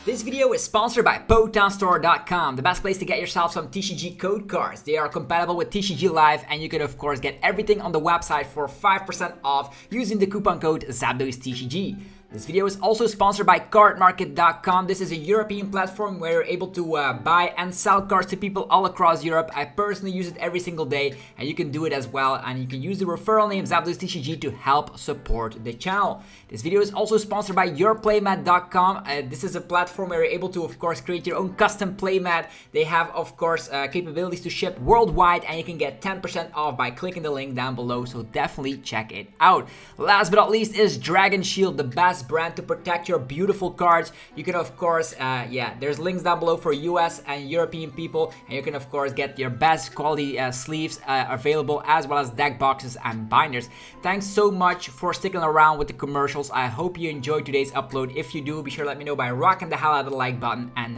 This video is sponsored by PotownStore.com, the best place to get yourself some TCG code cards. They are compatible with TCG Live, and you can of course get everything on the website for 5% off using the coupon code ZapdosTCG. This video is also sponsored by Cardmarket.com. This is a European platform where you're able to buy and sell cards to people all across Europe. I personally use it every single day, and you can do it as well. And you can use the referral name ZapdosTCG to help support the channel. This video is also sponsored by YourPlaymat.com. This is a platform where you're able to, of course, create your own custom playmat. They have, of course, capabilities to ship worldwide, and you can get 10% off by clicking the link down below. So definitely check it out. Last but not least is Dragon Shield, the best brand to protect your beautiful cards. You can of course there's links down below for US and European people, and you can of course get your best quality sleeves available, as well as deck boxes and binders. Thanks so much for sticking around with the commercials. I hope you enjoyed today's upload. If you do, be sure to let me know by rocking the hell out of the like button, and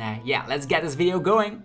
let's get this video going.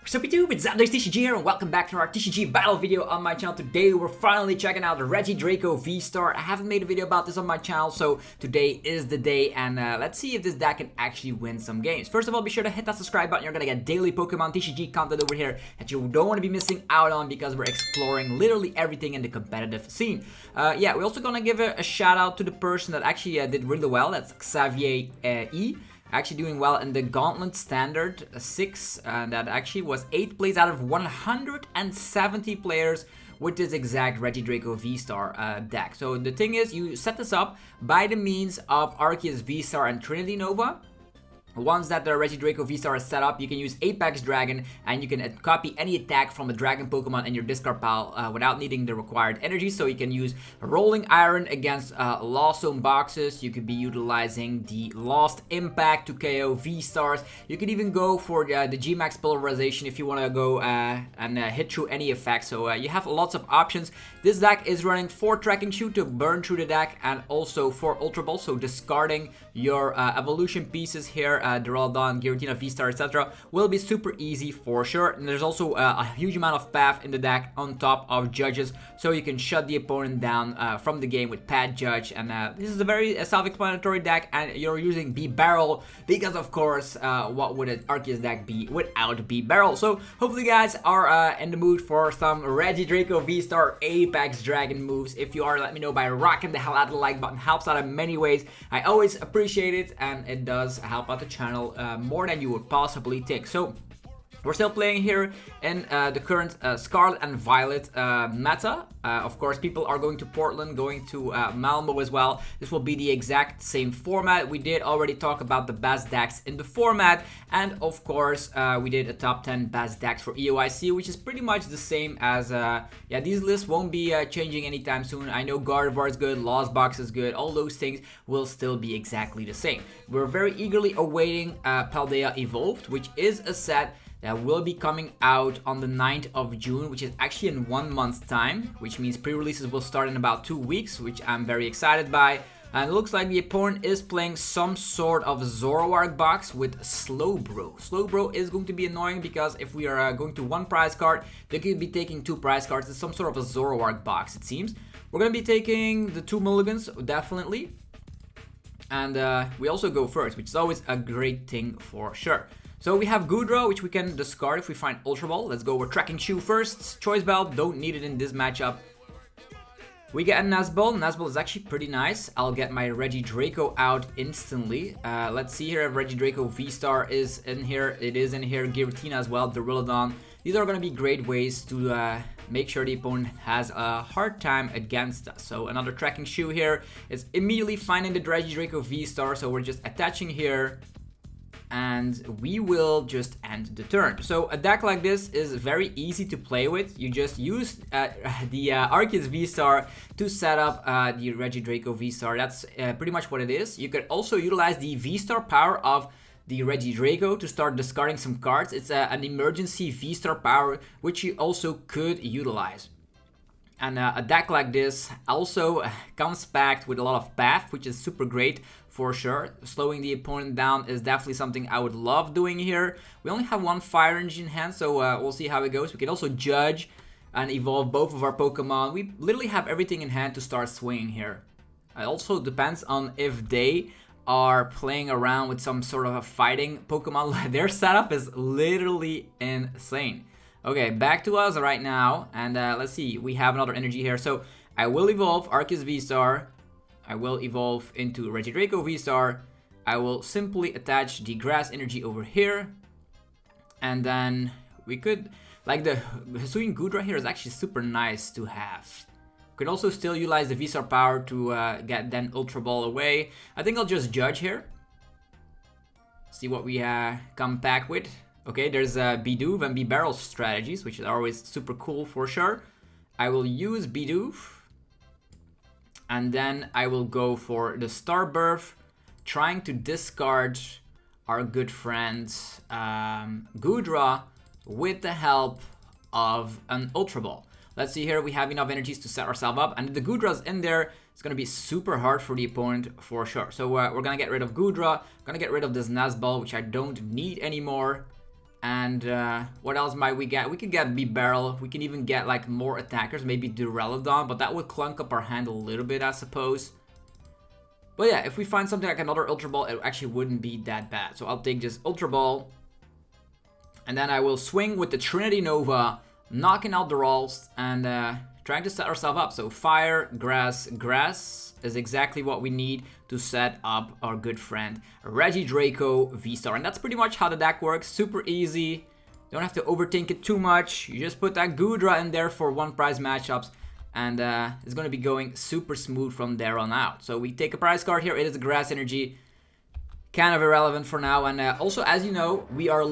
Sup YouTube, it's ZapdosTCG here, and welcome back to our TCG battle video on my channel. Today we're finally checking out the Regidrago VSTAR. I haven't made a video about this on my channel, so today is the day, and let's see if this deck can actually win some games. First of all, be sure to hit that subscribe button. You're gonna get daily Pokemon TCG content over here that you don't want to be missing out on, because we're exploring literally everything in the competitive scene. We're also gonna give a shout out to the person that actually did really well. That's Xavier E. Actually doing well in the Gauntlet Standard 6, and that actually was 8 plays out of 170 players with this exact Regidrago VSTAR deck. So the thing is, you set this up by the means of Arceus VSTAR and Trinity Nova. Once that the Regidrago VSTAR is set up, you can use Apex Dragon, and you can copy any attack from a Dragon Pokemon in your discard pile without needing the required energy. So you can use Rolling Iron against Lost Zone boxes. You could be utilizing the Lost Impact to KO VSTARs. You could even go for the Gmax Polarization if you want to go and hit through any effect. So you have lots of options. This deck is running 4 Trekking Shoes to burn through the deck, and also 4 Ultra Ball, so discarding your evolution pieces here, Duraludon, Giratina VSTAR, etc. will be super easy for sure. And there's also a huge amount of path in the deck on top of judges, so you can shut the opponent down from the game with Pad Judge. And this is a very self-explanatory deck, and you're using Bibarel because, of course, what would an Arceus deck be without Bibarel? So hopefully you guys are in the mood for some Regidrago VSTAR Apex Dragon moves. If you are, let me know by rocking the hell out of the like button. Helps out in many ways. I always appreciate it, and it does help out the channel more than you would possibly think. So we're still playing here in the current Scarlet and Violet meta. Of course, people are going to Portland, going to Malmo as well. This will be the exact same format. We did already talk about the best decks in the format, and of course, we did a top 10 best decks for EOIC, which is pretty much the same as, these lists won't be changing anytime soon. I know Gardevoir is good, Lost Box is good, all those things will still be exactly the same. We're very eagerly awaiting Paldea Evolved, which is a set that will be coming out on the 9th of June, which is actually in 1 month's time, which means pre-releases will start in about 2 weeks, which I'm very excited by. And it looks like the opponent is playing some sort of Zoroark box with Slowbro. Slowbro is going to be annoying, because if we are going to 1 prize card, they could be taking 2 prize cards. It's some sort of a Zoroark box, it seems. We're going to be taking the 2 mulligans, definitely. And we also go first, which is always a great thing for sure. So we have Goodra, which we can discard if we find Ultra Ball. Let's go with Trekking Shoe first. Choice Belt, don't need it in this matchup. We get a Nest Ball. Nest Ball is actually pretty nice. I'll get my Regidrago out instantly. Let's see here if Regidrago VSTAR is in here. It is in here. Giratina as well, Duraludon. These are going to be great ways to make sure the opponent has a hard time against us. So another Trekking Shoe here. It's immediately finding the Regidrago VSTAR, so we're just attaching here, and we will just end the turn. So a deck like this is very easy to play with. You just use the Arceus VSTAR to set up the Regidrago VSTAR. That's pretty much what it is. You could also utilize the VSTAR power of the Regidrago to start discarding some cards. It's an emergency VSTAR power, which you also could utilize. And a deck like this also comes packed with a lot of path, which is super great for sure. Slowing the opponent down is definitely something I would love doing here. We only have one Fire Energy in hand, so we'll see how it goes. We can also judge and evolve both of our Pokemon. We literally have everything in hand to start swinging here. It also depends on if they are playing around with some sort of a fighting Pokemon. Their setup is literally insane. Okay, back to us right now, and let's see, we have another energy here. So I will evolve Arceus VSTAR. I will evolve into Regidrago VSTAR. I will simply attach the grass energy over here, and then we could, like, the Hisuian Goodra here is actually super nice to have. Could also still utilize the VSTAR power to get then Ultra Ball away. I think I'll just judge here. See what we come back with. Okay, there's Bidoof and Bibarel strategies, which are always super cool for sure. I will use Bidoof. And then I will go for the Star Birth, trying to discard our good friend Goodra with the help of an Ultra Ball. Let's see here, we have enough energies to set ourselves up, and if the Goodra's in there, it's going to be super hard for the opponent for sure. So we're going to get rid of Goodra, going to get rid of this Nest Ball, which I don't need anymore. And what else might we get? We could get Bibarel, we can even get like more attackers, maybe Duraludon, but that would clunk up our hand a little bit, I suppose. But yeah, if we find something like another Ultra Ball, it actually wouldn't be that bad. So I'll take this Ultra Ball, and then I will swing with the Trinity Nova, knocking out the rolls and trying to set ourselves up. So fire, grass, grass is exactly what we need to set up our good friend Regidrago VSTAR. And that's pretty much how the deck works. Super easy. Don't have to overthink it too much. You just put that Goodra in there for one prize matchups, and it's going to be going super smooth from there on out. So we take a prize card here. It is a grass energy. Kind of irrelevant for now. And also, as you know, we are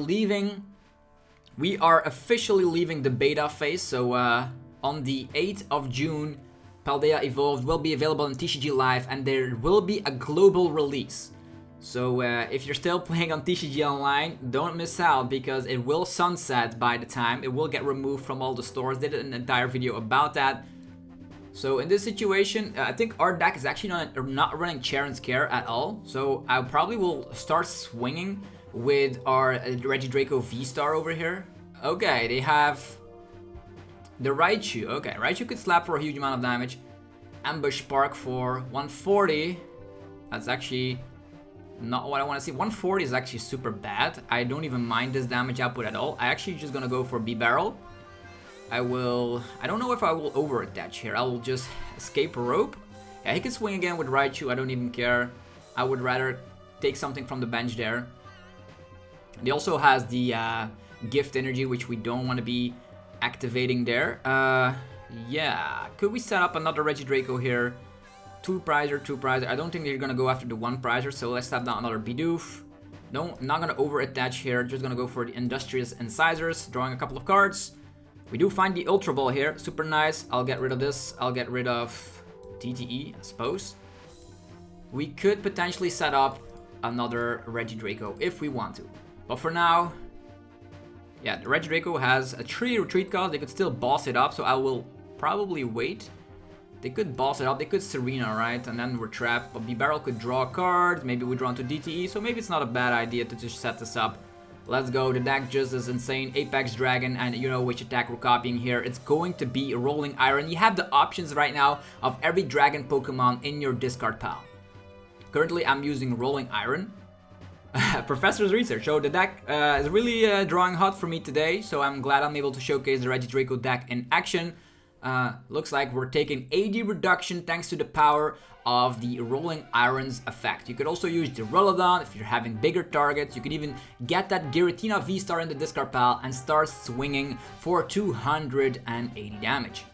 officially leaving the beta phase. So on the 8th of June, Paldea Evolved will be available in TCG Live, and there will be a global release. So if you're still playing on TCG Online, don't miss out, because it will sunset by the time. It will get removed from all the stores. Did an entire video about that. So in this situation, I think our deck is actually not running Charon's Care at all. So I probably will start swinging with our Regidrago VSTAR over here. Okay, they have the Raichu. Okay, Raichu could slap for a huge amount of damage. Ambush Spark for 140. That's actually not what I want to see. 140 is actually super bad. I don't even mind this damage output at all. I actually just gonna go for Bibarel. I don't know if I will over-attach here. I will just Escape Rope. Yeah, he can swing again with Raichu. I don't even care. I would rather take something from the bench there. And he also has the Gift Energy, which we don't want to be activating there. Yeah, could we set up another Regidrago here? Two prizer. I don't think they're gonna go after the one prizer, so let's tap down another Bidoof. No, not gonna over attach here, just gonna go for the Industrious Incisors, drawing a couple of cards. We do find the Ultra Ball here, super nice. I'll get rid of this, I'll get rid of TTE, I suppose. We could potentially set up another Regidrago if we want to. But for now, yeah, the Regidrago has a 3 retreat cost. They could still boss it up, so I will probably wait. They could boss it up, they could Serena, right? And then we're trapped, but Bibarel could draw a card. Maybe we draw into DTE, so maybe it's not a bad idea to just set this up. Let's go, the deck just is insane. Apex Dragon, and you know which attack we're copying here. It's going to be Rolling Iron. You have the options right now of every Dragon Pokemon in your discard pile. Currently, I'm using Rolling Iron. Professor's research. So the deck is really drawing hot for me today, so I'm glad I'm able to showcase the Regidrago deck in action. Looks like we're taking AD reduction thanks to the power of the Rolling Irons effect. You could also use the Duraludon if you're having bigger targets. You could even get that Giratina VSTAR in the discard pile and start swinging for 280 damage.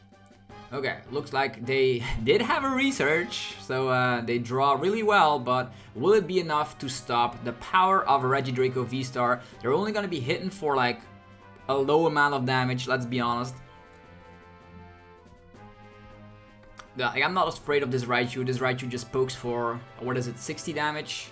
Okay, looks like they did have a research, so they draw really well, but will it be enough to stop the power of a Regidrago VSTAR? They're only going to be hitting for like a low amount of damage, let's be honest. I'm not afraid of this Raichu. This Raichu just pokes for, what is it, 60 damage?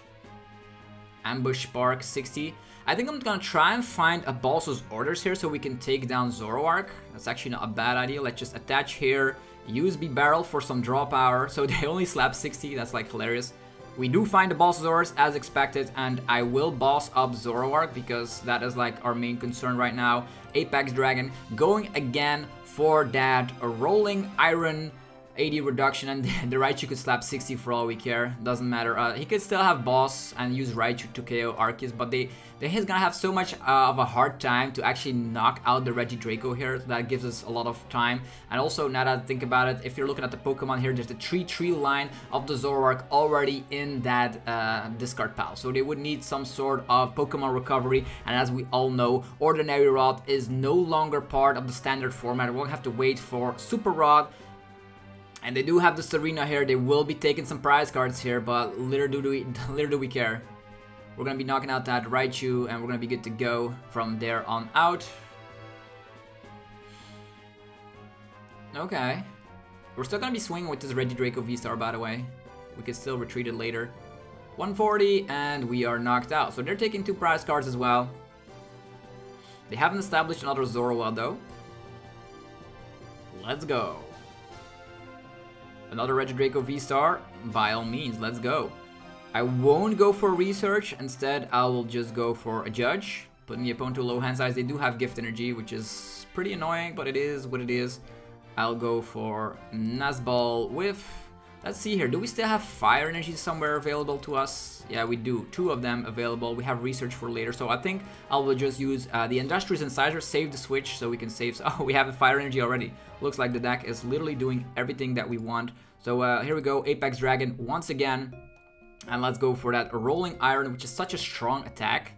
Ambush Spark, 60. I think I'm gonna try and find a Balsa's Orders here so we can take down Zoroark. That's actually not a bad idea. Let's just attach here, use Bibarel for some draw power. So they only slap 60, that's like hilarious. We do find the Bosssaurus as expected, and I will boss up Zoroark because that is like our main concern right now. Apex Dragon going again for that rolling iron 80 reduction, and the Raichu could slap 60 for all we care. Doesn't matter. He could still have boss and use Raichu to KO Arceus, but he's gonna have so much of a hard time to actually knock out the Regidrago here. So that gives us a lot of time. And also, now that I think about it, if you're looking at the Pokemon here, there's the 3-3 line of the Zoroark already in that discard pile. So they would need some sort of Pokemon recovery. And as we all know, Ordinary Rod is no longer part of the standard format. We'll have to wait for Super Rod. And they do have the Serena here. They will be taking some prize cards here, but little do we care. We're gonna be knocking out that Raichu, and we're gonna be good to go from there on out. Okay. We're still gonna be swinging with this Regidrago VSTAR, by the way. We could still retreat it later. 140, and we are knocked out. So they're taking 2 prize cards as well. They haven't established another Zoroark though. Let's go. Another Regidrago VSTAR, by all means, let's go. I won't go for research, instead I will just go for a judge. Putting the opponent to a low hand size. They do have gift energy, which is pretty annoying, but it is what it is. I'll go for Nest Ball with... Let's see here, do we still have fire energy somewhere available to us? Yeah, we do. 2 of them available. We have research for later, so I think I will just use the Industrious Incisor, save the switch so we can save... Oh, we have a fire energy already. Looks like the deck is literally doing everything that we want. So here we go, Apex Dragon once again. And let's go for that Rolling Iron, which is such a strong attack.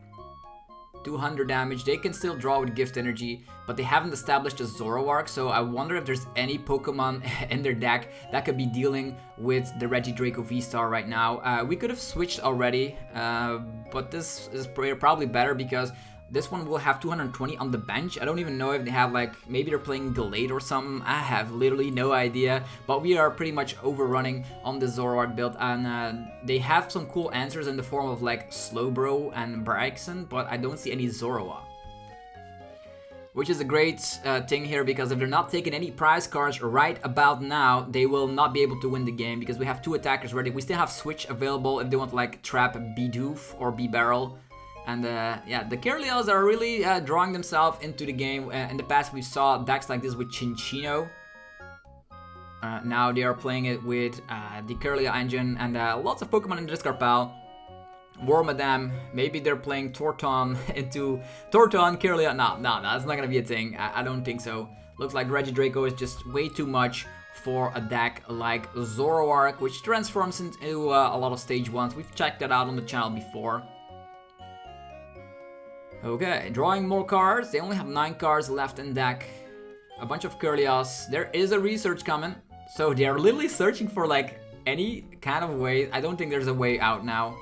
200 damage. They can still draw with gift energy, but they haven't established a Zoroark, so I wonder if there's any Pokemon in their deck that could be dealing with the Regidrago VSTAR right now. We could have switched already, but this is probably better because this one will have 220 on the bench. I don't even know if they have, like, maybe they're playing delayed or something. I have literally no idea. But we are pretty much overrunning on the Zoroark build. And they have some cool answers in the form of, like, Slowbro and Braixen. But I don't see any Zoroark. Which is a great thing here, because if they're not taking any prize cards right about now, they will not be able to win the game. Because we have 2 attackers ready. We still have Switch available if they want to, like, trap Bidoof or Bibarel. And yeah, the Kirlios are really drawing themselves into the game. In the past, we saw decks like this with Chinchino. Now they are playing it with the Kirlia engine and lots of Pokemon in the discard pile. Wormadam, maybe they're playing Torton into Torton, Kirlia. No, that's not gonna be a thing. I don't think so. Looks like Regidrago is just way too much for a deck like Zoroark, which transforms into a lot of stage 1s. We've checked that out on the channel before. Okay, drawing more cards. They only have 9 cards left in deck. A bunch of Kirlios. There is a research coming. So they're literally searching for, like, any kind of way. I don't think there's a way out now.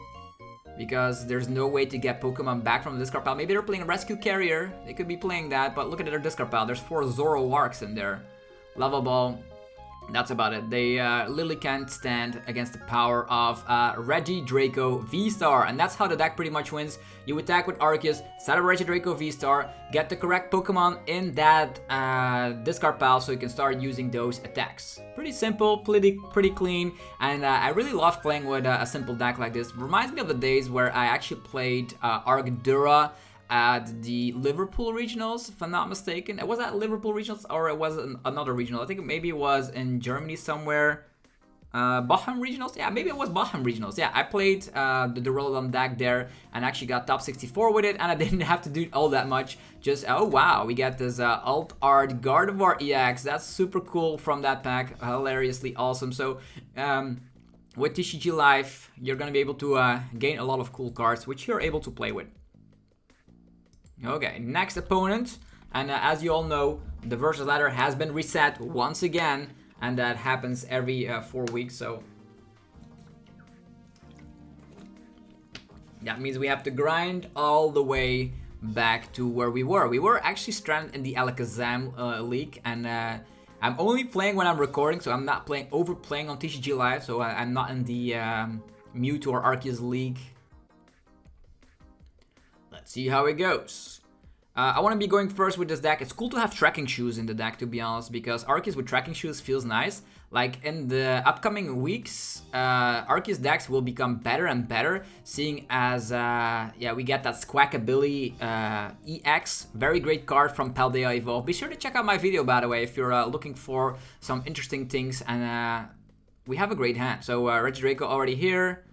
Because there's no way to get Pokemon back from the discard pile. Maybe they're playing a Rescue Carrier. They could be playing that, but look at their discard pile. There's 4 Zoroarks in there. Lava Ball. That's about it. They literally can't stand against the power of Regidrago VSTAR. And that's how the deck pretty much wins. You attack with Arceus, set up Regidrago VSTAR, get the correct Pokemon in that discard pile so you can start using those attacks. Pretty simple, pretty clean. And I really love playing with a simple deck like this. Reminds me of the days where I actually played Arcdura at the Liverpool regionals, if I'm not mistaken. Was that Liverpool regionals or it was another regional? I think maybe it was in Germany somewhere. Bochum regionals? Yeah, maybe it was Bochum regionals. Yeah, I played the Duraludon deck there and actually got top 64 with it, and I didn't have to do all that much. Just, oh wow, we got this Alt Art Gardevoir EX. That's super cool from that pack. Hilariously awesome. So, with TCG Live, you're gonna be able to gain a lot of cool cards, which you're able to play with. Okay, next opponent, and as you all know, the versus ladder has been reset once again, and that happens every 4 weeks, so that means we have to grind all the way back to where we were. We were actually stranded in the Alakazam League, and I'm only playing when I'm recording, so I'm not overplaying on TCG Live, so I'm not in the Mewtwo or Arceus League. Let's see how it goes. I want to be going first with this deck. It's cool to have Trekking Shoes in the deck, to be honest, because Arceus with Trekking Shoes feels nice. Like, in the upcoming weeks, Arceus decks will become better and better, seeing as, yeah, we get that Squawkabilly EX, very great card from Paldea Evolve. Be sure to check out my video, by the way, if you're looking for some interesting things, and we have a great hand. So, Regidrago already here.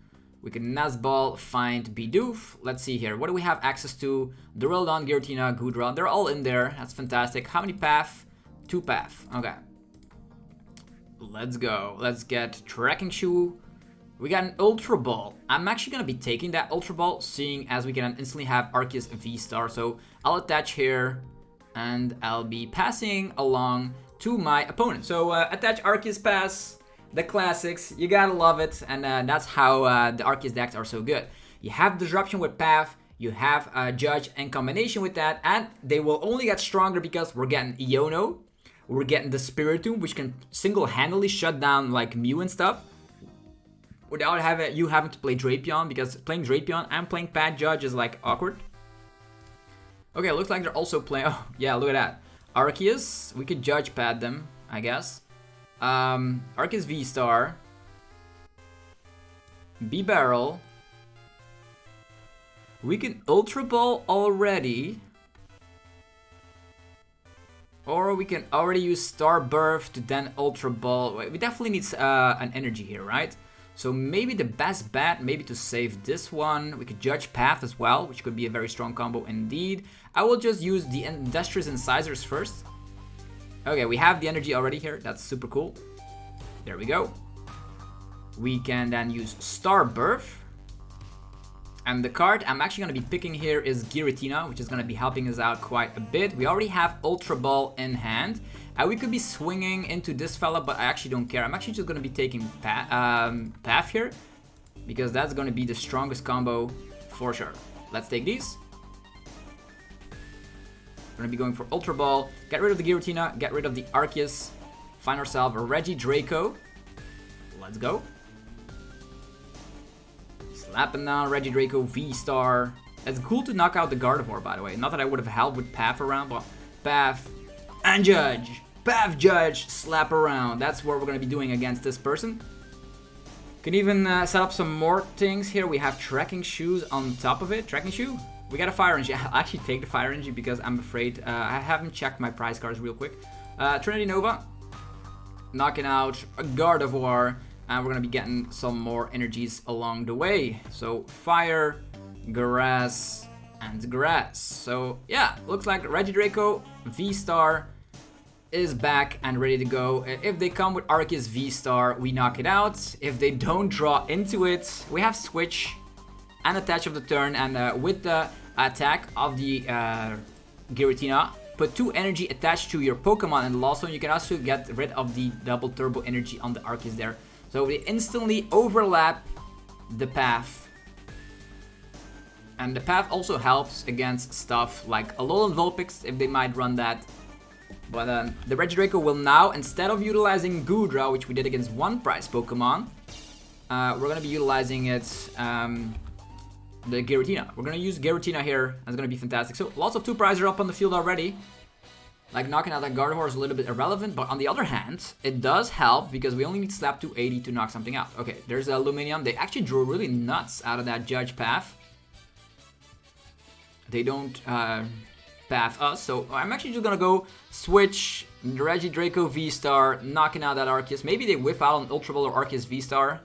We can Nest Ball, find Bidoof. Let's see here. What do we have access to? Duraludon, Giratina, Goodra. They're all in there. That's fantastic. How many path? 2 path. Okay. Let's go. Let's get Trekking Shoe. We got an Ultra Ball. I'm actually going to be taking that Ultra Ball, seeing as we can instantly have Arceus VSTAR. So I'll attach here, and I'll be passing along to my opponent. So attach Arceus pass. The classics, you gotta love it, and that's how the Arceus decks are so good. You have Disruption with Path, you have Judge in combination with that, and they will only get stronger because we're getting Iono, we're getting the Spiritomb, which can single-handedly shut down like Mew and stuff, without having to play Drapion, because playing Drapion and playing Pad Judge is like awkward. Okay, looks like they're also playing. Oh yeah, look at that. Arceus, we could Judge Pad them, I guess. Arceus VSTAR, Bibarel. We can Ultra Ball already, or we can already use Star Birth to then Ultra Ball. We definitely need an energy here, right? So maybe the best bet, maybe to save this one, we could Judge Path as well, which could be a very strong combo indeed. I will just use the Industrious Incisors first. Okay, we have the energy already here. That's super cool. There we go. We can then use Star Birth. And the card I'm actually going to be picking here is Giratina, which is going to be helping us out quite a bit. We already have Ultra Ball in hand. We could be swinging into this fella, but I actually don't care. I'm actually just going to be taking Path here, because that's going to be the strongest combo for sure. Let's take these. We're going to be going for Ultra Ball, get rid of the Giratina, get rid of the Arceus, find ourselves a Regidrago. Let's go. Slapping down Regidrago VSTAR. It's cool to knock out the Gardevoir, by the way. Not that I would have held with Path around, but Path and Judge. Path, Judge, slap around. That's what we're going to be doing against this person. Can even set up some more things here. We have Trekking Shoes on top of it. Trekking Shoe. We got a Fire Energy. I'll actually take the Fire Energy because I'm afraid I haven't checked my prize cards real quick. Trinity Nova, knocking out a Gardevoir, and we're gonna be getting some more energies along the way. So Fire, Grass, and Grass. So yeah, looks like Regidrago VSTAR is back and ready to go. If they come with Arceus VSTAR, we knock it out. If they don't draw into it, we have Switch and attach of the turn, and with the attack of the Giratina, put 2 energy attached to your Pokemon, and also you can also get rid of the double turbo energy on the Arceus there. So they instantly overlap the path. And the path also helps against stuff like Alolan Vulpix, if they might run that. But the Regidrago will now, instead of utilizing Goodra, which we did against one prize Pokemon, we're going to be utilizing it, the Giratina. We're going to use Giratina here. That's going to be fantastic. So lots of 2 prizes are up on the field already. Like knocking out that Gardevoir is a little bit irrelevant, but on the other hand, it does help because we only need to slap 280 to knock something out. Okay, there's Aluminium. They actually drew really nuts out of that Judge path. They don't path us, so I'm actually just gonna go switch Regidrago VSTAR, knocking out that Arceus. Maybe they whiff out an Ultra Ball or Arceus VSTAR.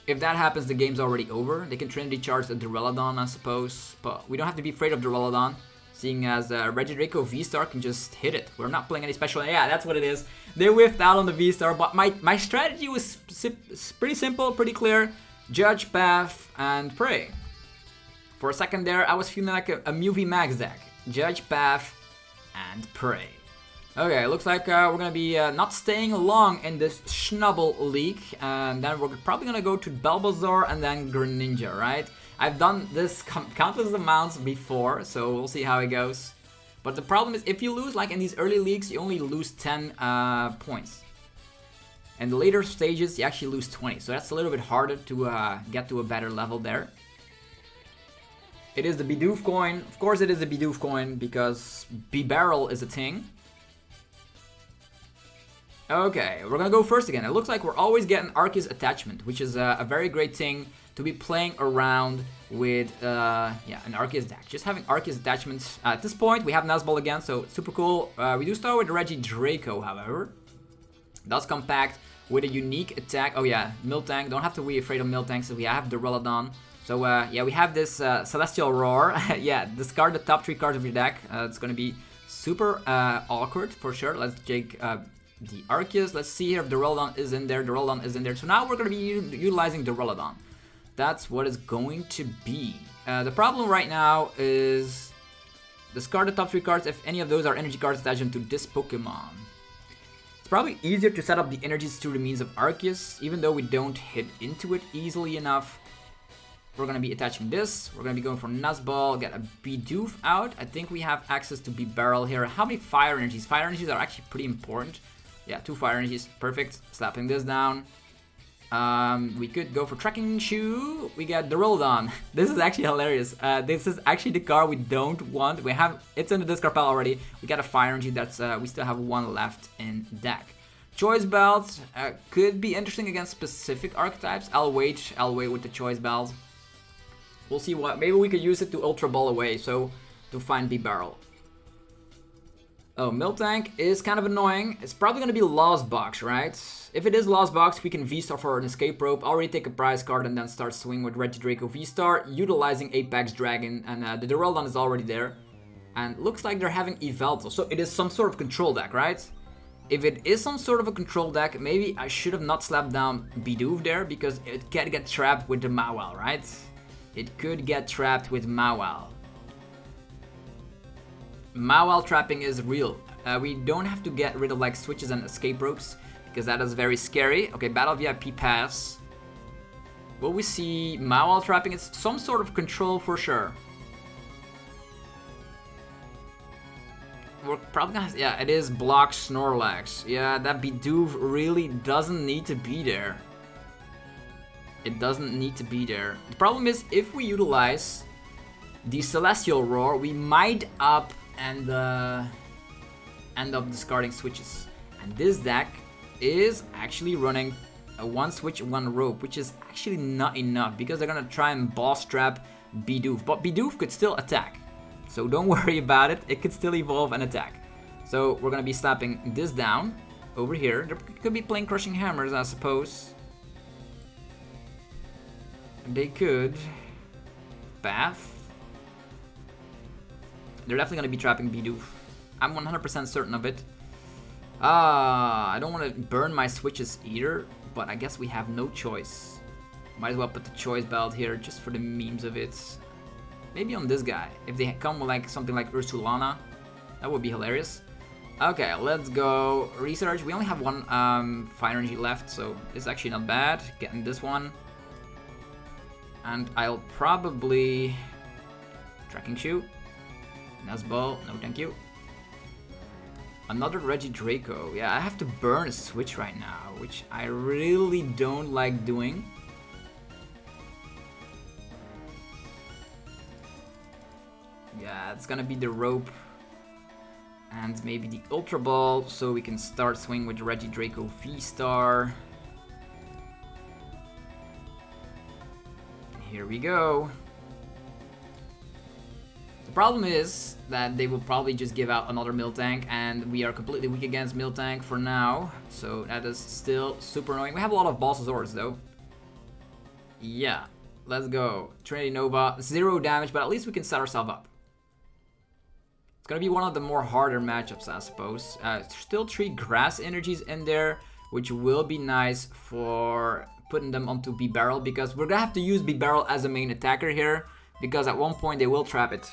If that happens, the game's already over. They can Trinity Charge the Duraludon, I suppose, but we don't have to be afraid of Duraludon, seeing as Regidrago VSTAR can just hit it. We're not playing any special. Yeah, that's what it is. They whiffed out on the VSTAR, but my strategy was pretty simple, pretty clear. Judge, Path, and Pray. For a second there, I was feeling like a Mew VMAX deck. Judge, Path, and Pray. Okay, looks like we're gonna be not staying long in this Schnubble League, and then we're probably gonna go to Bulbasaur and then Greninja, right? I've done this countless amounts before, so we'll see how it goes. But the problem is, if you lose, like in these early leagues, you only lose 10 points. In the later stages, you actually lose 20, so that's a little bit harder to get to a better level there. It is the Bidoof coin. Of course it is the Bidoof coin because Bibarel is a thing. Okay, we're gonna go first again. It looks like we're always getting Arceus attachment, which is a very great thing to be playing around with an Arceus deck. Just having Arceus attachments. At this point, we have Nest Ball again, so super cool. We do start with Regidrago, however. Does come packed with a unique attack. Oh yeah, Miltank. Don't have to be afraid of Miltank, so we have Duraludon. So yeah, we have this Celestial Roar. Yeah, discard the top 3 cards of your deck. It's gonna be super awkward for sure. Let's take the Arceus. Let's see here if Duraludon is in there. Duraludon is in there. So now we're gonna be utilizing Duraludon. That's what it's going to be. The problem right now is discard the top 3 cards if any of those are energy cards attached to this Pokemon. It's probably easier to set up the energies through the means of Arceus, even though we don't hit into it easily enough. We're going to be attaching this. We're going to be going for Nest Ball, get a Bidoof out. I think we have access to Bibarel here. How many fire energies? Fire energies are actually pretty important. Yeah, 2 fire energies. Perfect. Slapping this down. We could go for Trekking Shoe. We got Duraludon. This is actually hilarious. This is actually the card we don't want. We have it's in the discard pile already. We got a fire energy. That's we still have 1 left in deck. Choice Belt could be interesting against specific archetypes. I'll wait with the Choice Belt. We'll see what. Maybe we could use it to Ultra Ball away. So to find Bibarel. Oh, Miltank is kind of annoying. It's probably going to be Lost Box, right? If it is Lost Box, we can V-Star for an Escape Rope, already take a prize card, and then start swinging with Regidrago VSTAR, utilizing Apex Dragon, and the Duraludon is already there. And looks like they're having Yveltal, so it is some sort of control deck, right? If it is some sort of a control deck, maybe I should have not slapped down Bidoof there, because it can get trapped with the Mawile, right? It could get trapped with Mawile. Mawile trapping is real. We don't have to get rid of like switches and escape ropes because that is very scary. Okay, Battle VIP pass. Will we see Mawile trapping? It's some sort of control for sure. We're probably gonna, yeah, it is block Snorlax. Yeah, that Bidoof really doesn't need to be there. It doesn't need to be there. The problem is if we utilize the Celestial Roar, we might end up discarding switches. And this deck is actually running a 1 switch, 1 rope, which is actually not enough because they're gonna try and boss trap Bidoof. But Bidoof could still attack, so don't worry about it. It could still evolve and attack. So we're gonna be slapping this down over here. They could be playing Crushing Hammers, I suppose. They could Bath. They're definitely going to be trapping Bidoof. I'm 100% certain of it. I don't want to burn my switches either, but I guess we have no choice. Might as well put the Choice Belt here just for the memes of it. Maybe on this guy. If they come with like something like Ursulana, that would be hilarious. Okay, let's go research. We only have 1 fire energy left, so it's actually not bad. Getting this one. And I'll probably Trekking Shoe. Nest Ball, no thank you. Another Regidrago. Yeah, I have to burn a switch right now, which I really don't like doing. Yeah, it's gonna be the rope and maybe the Ultra Ball, so we can start swinging with Regidrago VSTAR. Here we go. The problem is that they will probably just give out another Miltank, and we are completely weak against Miltank for now, so that is still super annoying. We have a lot of Balsasaurus though. Yeah, let's go. Trinity Nova, 0 damage, but at least we can set ourselves up. It's gonna be one of the more harder matchups, I suppose. Still 3 grass energies in there, which will be nice for putting them onto Bibarel, because we're gonna have to use Bibarel as a main attacker here, because at one point they will trap it.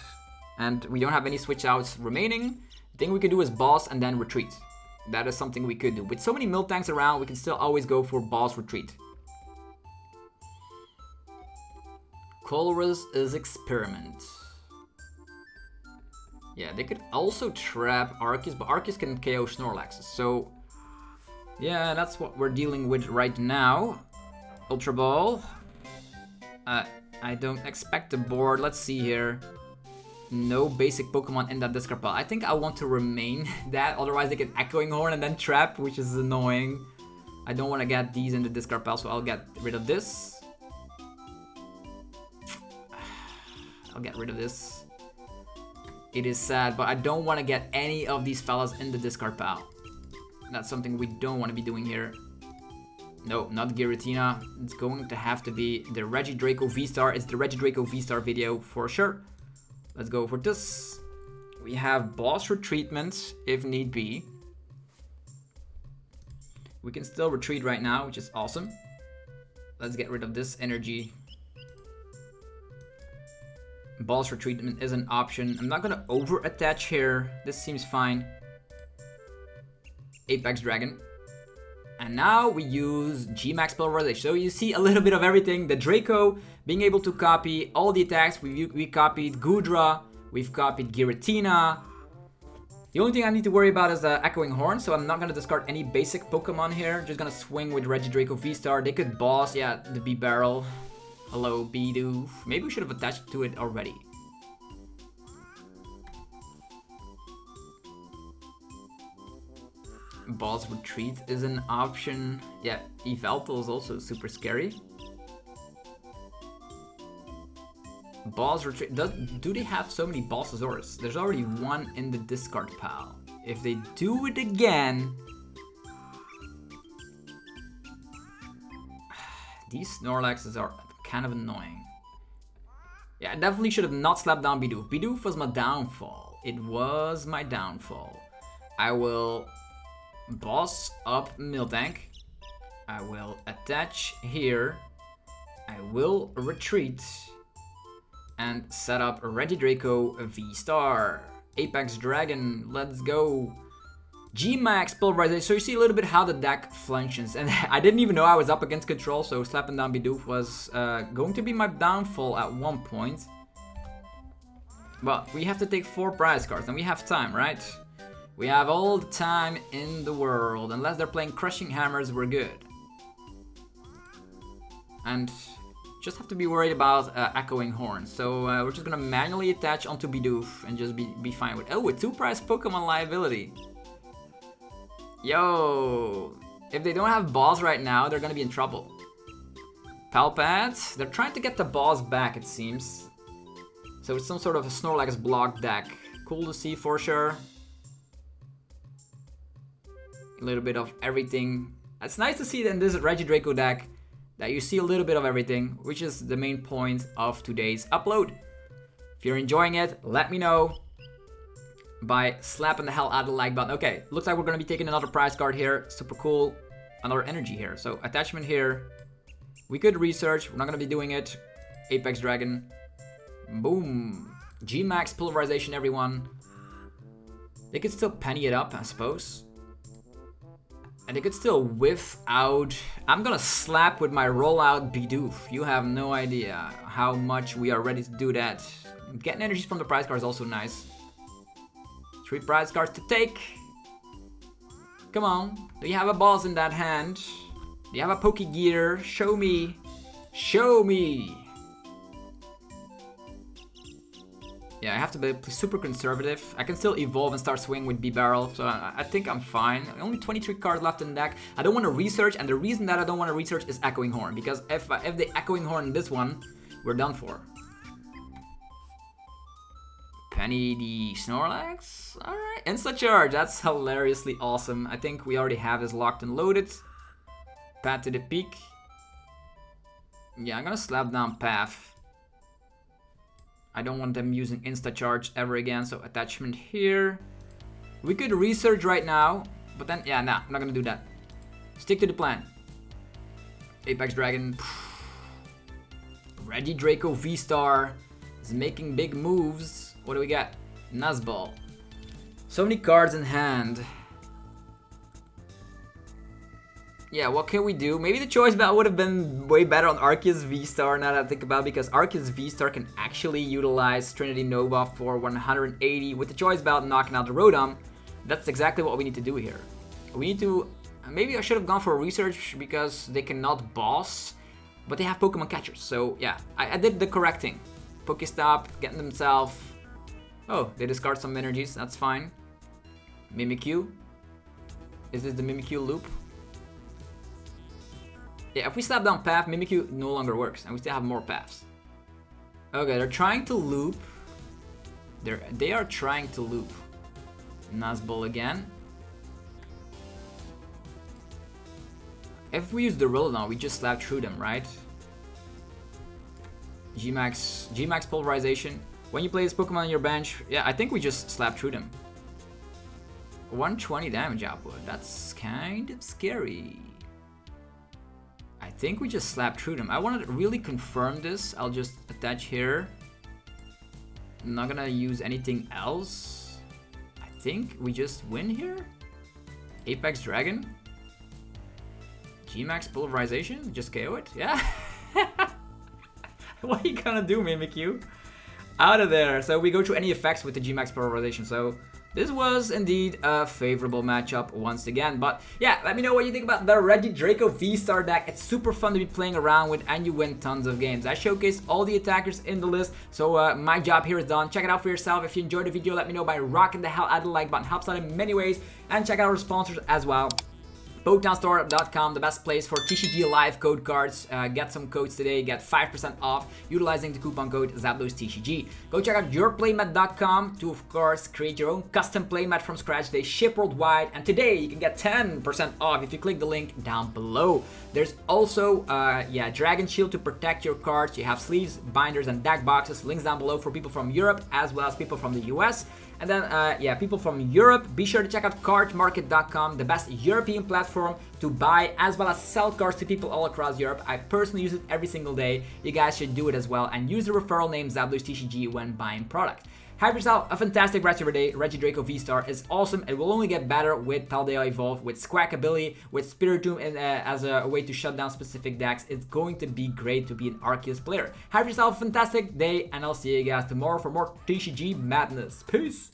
And we don't have any switch outs remaining. The thing we could do is boss and then retreat. That is something we could do. With so many Miltanks around, we can still always go for boss retreat. Colress is Experiment. Yeah, they could also trap Arceus, but Arceus can KO Snorlax. So, yeah, that's what we're dealing with right now. Ultra Ball. I don't expect a board. Let's see here. No basic Pokemon in that discard pile. I think I want to remain that, otherwise they get Echoing Horn and then Trap, which is annoying. I don't want to get these in the discard pile, so I'll get rid of this. I'll get rid of this. It is sad, but I don't want to get any of these fellas in the discard pile. That's something we don't want to be doing here. No, not Giratina. It's going to have to be the Regidrago VSTAR. It's the Regidrago VSTAR video for sure. Let's go for this. We have boss retreatment if need be. We can still retreat right now, which is awesome. Let's get rid of this energy. Boss retreatment is an option. I'm not gonna over attach here. This seems fine. Apex Dragon. And now we use G-Max Pulverization. So you see a little bit of everything. The Draco being able to copy all the attacks. We copied Goodra. We've copied Giratina. The only thing I need to worry about is the Echoing Horn. So I'm not going to discard any basic Pokemon here. Just going to swing with Regidrago VSTAR. They could boss, yeah, the Bibarel. Hello, Bidoof. Maybe we should have attached to it already. Boss Retreat is an option. Yeah, Yveltal is also super scary. Boss Retreat. Do they have so many Bossasaurus? There's already one in the discard pile. If they do it again... These Snorlaxes are kind of annoying. Yeah, I definitely should have not slapped down Bidoof. Bidoof was my downfall. It was my downfall. I will... boss up Miltank. I will attach here. I will retreat and set up Regidrago VSTAR. Apex Dragon, let's go. G-Max Pulverization. So you see a little bit how the deck functions. And I didn't even know I was up against control, so slapping down Bidoof was going to be my downfall at one point. But we have to take 4 prize cards and we have time, right? We have all the time in the world. Unless they're playing Crushing Hammers, we're good. And just have to be worried about Echoing Horn. So we're just gonna manually attach onto Bidoof and just be fine with... Oh, a 2-prize Pokemon liability. Yo! If they don't have balls right now, they're gonna be in trouble. Palpad. They're trying to get the balls back, it seems. So it's some sort of a Snorlax block deck. Cool to see for sure. A little bit of everything. It's nice to see that in this Regidrago deck that you see a little bit of everything, which is the main point of today's upload. If you're enjoying it, let me know by slapping the hell out of the like button. Okay, looks like we're gonna be taking another prize card here. Super cool. Another energy here. So attachment here. We could research. We're not gonna be doing it. Apex Dragon. Boom. G-Max Pulverization, everyone. They could still penny it up, I suppose. And they could still whiff out. I'm gonna slap with my rollout Bidoof. You have no idea how much we are ready to do that. Getting energies from the prize card is also nice. 3 prize cards to take. Come on. Do you have a boss in that hand? Do you have a Pokegear? Show me. Show me. Yeah, I have to be super conservative. I can still evolve and start swinging with Bibarel, so I think I'm fine. Only 23 cards left in the deck. I don't want to research, and the reason that I don't want to research is Echoing Horn, because if they Echoing Horn this one, we're done for. Penny the Snorlax? Alright, Insta Charge, that's hilariously awesome. I think we already have this locked and loaded. Path to the Peak. Yeah, I'm gonna slap down Path. I don't want them using Insta Charge ever again, so attachment here. We could research right now, but then, yeah, nah, I'm not gonna do that. Stick to the plan. Apex Dragon. Regidrago VSTAR is making big moves. What do we got? Nest Ball. So many cards in hand. Yeah, what can we do? Maybe the Choice Belt would have been way better on Arceus VSTAR now that I think about it, because Arceus VSTAR can actually utilize Trinity Nova for 180 with the Choice Belt knocking out the Rotom. That's exactly what we need to do here. We need to... Maybe I should have gone for research because they cannot boss but they have Pokemon catchers. So yeah, I did the correct thing. Pokestop, getting themselves. Oh, they discard some energies. That's fine. Mimikyu. Is this the Mimikyu loop? Yeah, if we slap down Path, Mimikyu no longer works, and we still have more paths. Okay, they're trying to loop. They are trying to loop. Nest Ball again. If we use the Duraludon, we just slap through them, right? G-Max Pulverization. When you play this Pokemon on your bench, yeah, I think we just slap through them. 120 damage output. That's kind of scary. I think we just slap through them. I want to really confirm this. I'll just attach here. I'm not gonna use anything else. I think we just win here. Apex Dragon. G-Max Pulverization. Just KO it. Yeah. What are you gonna do, Mimikyu? Out of there. So we go through any effects with the G-Max Pulverization. So this was indeed a favorable matchup once again. But yeah, let me know what you think about the Regidrago VSTAR deck. It's super fun to be playing around with, and you win tons of games. I showcased all the attackers in the list, so my job here is done. Check it out for yourself. If you enjoyed the video, let me know by rocking the hell out of the like button. Helps out in many ways. And check out our sponsors as well. PokemonStore.com, the best place for TCG live code cards. Get some codes today, get 5% off utilizing the coupon code ZapdosTCG. Go check out yourplaymat.com to, of course, create your own custom playmat from scratch. They ship worldwide, and today you can get 10% off if you click the link down below. There's also, Dragon Shield to protect your cards. You have sleeves, binders, and deck boxes. Links down below for people from Europe as well as people from the US. And then, people from Europe, be sure to check out cardmarket.com, the best European platform to buy as well as sell cards to people all across Europe. I personally use it every single day. You guys should do it as well, and use the referral name ZapdosTCG when buying product. Have yourself a fantastic rest of your day. Regidrago VSTAR is awesome. It will only get better with Paldea Evolve, with Squawk ability, with Spiritomb as a way to shut down specific decks. It's going to be great to be an Arceus player. Have yourself a fantastic day, and I'll see you guys tomorrow for more TCG madness. Peace!